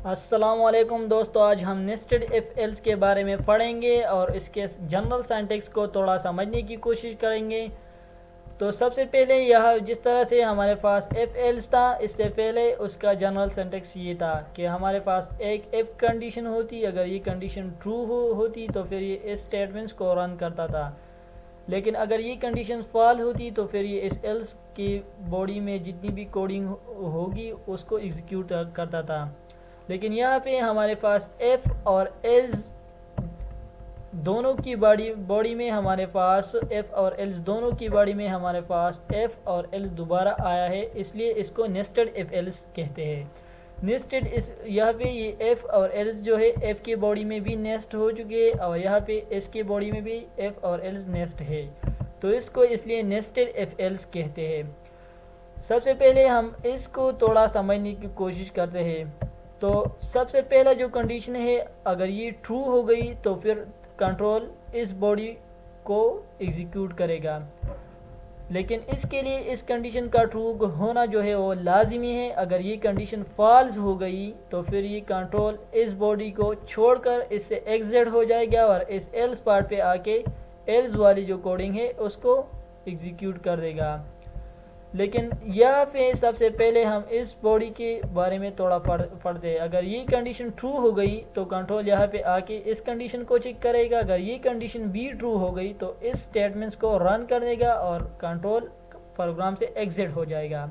السلام علیکم دوستو، آج ہم نیسٹڈ ایف ایلز کے بارے میں پڑھیں گے اور اس کے جنرل سینٹیکس کو تھوڑا سمجھنے کی کوشش کریں گے۔ تو سب سے پہلے جس طرح سے ہمارے پاس ایف ایلز تھا، اس سے پہلے اس کا جنرل سینٹیکس یہ تھا کہ ہمارے پاس ایک ایف کنڈیشن ہوتی، اگر یہ کنڈیشن ٹرو ہوتی تو پھر یہ اس اسٹیٹمنٹس کو رن کرتا تھا، لیکن اگر یہ کنڈیشن فال ہوتی تو پھر یہ اس ایلس کی باڈی میں جتنی بھی کوڈنگ ہوگی اس کو ایگزیکیوٹ کرتا تھا۔ لیکن یہاں پہ ہمارے پاس ایف اور ایلز دونوں کی باڈی میں ہمارے پاس ایف اور ایلز دونوں کی باڈی میں ہمارے پاس ایف اور ایلز دوبارہ آیا ہے، اس لیے اس کو نیسٹڈ ایف ایلز کہتے ہیں۔ نیسٹڈ یہاں پہ یہ ایف اور ایلز جو ہے ایف کی باڈی میں بھی نیسٹ ہو چکے اور یہاں پہ ایس کی باڈی میں بھی ایف اور ایلز نیسٹ ہے، تو اس کو اس لیے نیسٹڈ ایف ایلز کہتے ہیں۔ سب سے پہلے ہم اس کو تھوڑا سمجھنے کی کوشش کرتے ہیں۔ تو سب سے پہلا جو کنڈیشن ہے، اگر یہ ٹرو ہو گئی تو پھر کنٹرول اس باڈی کو ایگزیکیوٹ کرے گا، لیکن اس کے لیے اس کنڈیشن کا ٹرو ہونا جو ہے وہ لازمی ہے۔ اگر یہ کنڈیشن فالس ہو گئی تو پھر یہ کنٹرول اس باڈی کو چھوڑ کر اس سے ایگزٹ ہو جائے گا اور اس ایلس پارٹ پہ آ کے ایلس والی جو کوڈنگ ہے اس کو ایگزیکیوٹ کر دے گا۔ لیکن یہاں پہ سب سے پہلے ہم اس باڈی کے بارے میں تھوڑا پڑھتے ہیں۔ اگر یہ کنڈیشن ٹرو ہو گئی تو کنٹرول یہاں پہ آ کے اس کنڈیشن کو چیک کرے گا، اگر یہ کنڈیشن بھی ٹرو ہو گئی تو اس سٹیٹمنٹس کو رن کر دے گا اور کنٹرول پروگرام سے ایگزٹ ہو جائے گا۔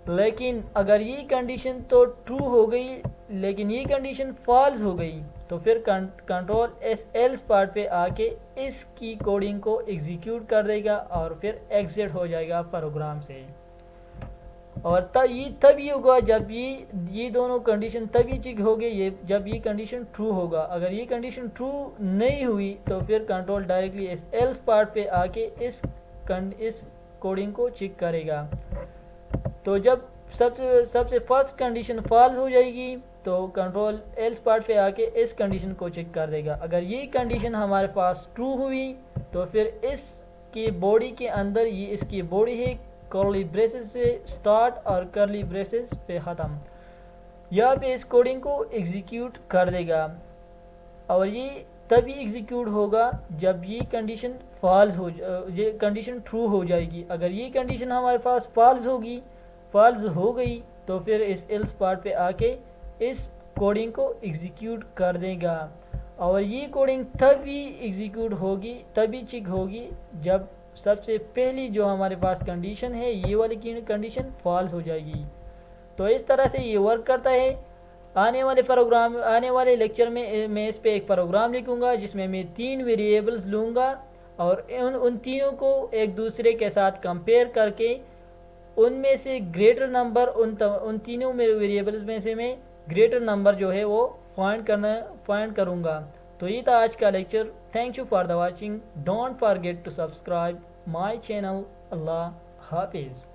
لیکن اگر یہ کنڈیشن تو ٹرو ہو گئی لیکن یہ کنڈیشن فالس ہو گئی تو پھر کنٹرول اس ایلس پارٹ پہ آ کے اس کی کوڈنگ کو ایگزیکیوٹ کر دے گا اور پھر ایگزٹ ہو جائے گا پروگرام سے۔ اور یہ تبھی ہوگا جب یہ دونوں کنڈیشن تبھی چیک ہوگی جب یہ کنڈیشن ٹرو ہوگا۔ اگر یہ کنڈیشن ٹرو نہیں ہوئی تو پھر کنٹرول ڈائریکٹلی اس ایلس پارٹ پہ آ کے اس کوڈنگ کو چیک کرے گا۔ تو جب سب سے فرسٹ کنڈیشن فالس ہو جائے گی تو کنٹرول ایلس پارٹ پہ آ کے اس کنڈیشن کو چیک کر دے گا۔ اگر یہ کنڈیشن ہمارے پاس ٹرو ہوئی تو پھر اس کی باڈی کے اندر یہ اس کی باڈی ہے کرلی بریسز سے سٹارٹ اور کرلی بریسز پہ ختم، یہاں پہ اس کوڈنگ کو ایگزیکیوٹ کر دے گا اور یہ تبھی ایگزیکیوٹ ہوگا جب یہ کنڈیشن یہ کنڈیشن ٹرو ہو جائے گی۔ اگر یہ کنڈیشن ہمارے پاس فالس ہو گئی تو پھر اس ایلس پارٹ پہ آ کے اس کوڈنگ کو ایگزیکیوٹ کر دے گا اور یہ کوڈنگ تبھی ایگزیکیوٹ ہوگی تبھی چیک ہوگی جب سب سے پہلی جو ہمارے پاس کنڈیشن ہے یہ والی کنڈیشن فالس ہو جائے گی۔ تو اس طرح سے یہ ورک کرتا ہے۔ آنے والے لیکچر میں اس پہ ایک پروگرام لکھوں گا جس میں 3 ویریبلز لوں گا اور ان تینوں کو ایک دوسرے کے ساتھ کمپیئر کر کے ان میں سے گریٹر نمبر ان تینوں ویریبلز میں سے میں گریٹر نمبر جو ہے وہ فائنڈ کروں گا۔ تو یہ تھا آج کا lecture. Thank you for the watching. Don't forget to subscribe my channel. اللہ حافظ۔